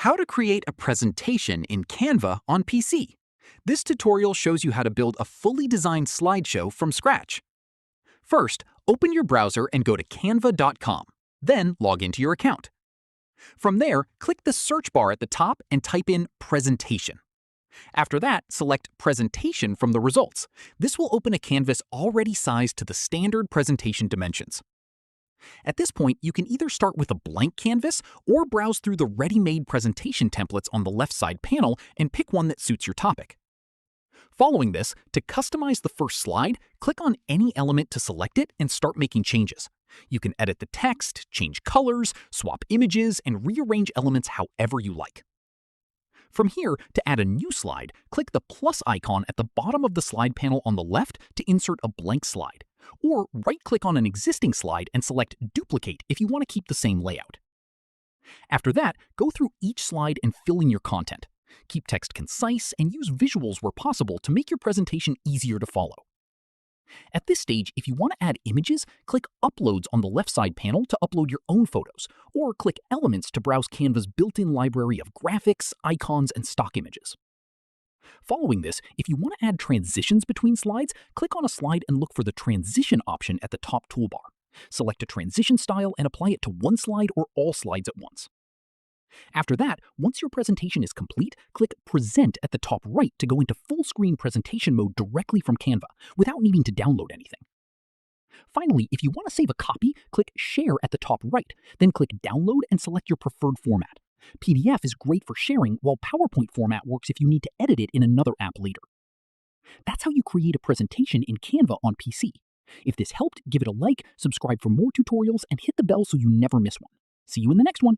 How to create a presentation in Canva on PC. This tutorial shows you how to build a fully designed slideshow from scratch. First, open your browser and go to canva.com. Then log into your account. From there, click the search bar at the top and type in Presentation. After that, select Presentation from the results. This will open a canvas already sized to the standard presentation dimensions. At this point, you can either start with a blank canvas or browse through the ready-made presentation templates on the left side panel and pick one that suits your topic. Following this, to customize the first slide, click on any element to select it and start making changes. You can edit the text, change colors, swap images, and rearrange elements however you like. From here, to add a new slide, click the plus icon at the bottom of the slide panel on the left to insert a blank slide, or right-click on an existing slide and select Duplicate if you want to keep the same layout. After that, go through each slide and fill in your content. Keep text concise and use visuals where possible to make your presentation easier to follow. At this stage, if you want to add images, click Uploads on the left side panel to upload your own photos, or click Elements to browse Canva's built-in library of graphics, icons, and stock images. Following this, if you want to add transitions between slides, click on a slide and look for the Transition option at the top toolbar. Select a transition style and apply it to one slide or all slides at once. After that, once your presentation is complete, click Present at the top right to go into full-screen presentation mode directly from Canva, without needing to download anything. Finally, if you want to save a copy, click Share at the top right, then click Download and select your preferred format. PDF is great for sharing, while PowerPoint format works if you need to edit it in another app later. That's how you create a presentation in Canva on PC. If this helped, give it a like, subscribe for more tutorials, and hit the bell so you never miss one. See you in the next one.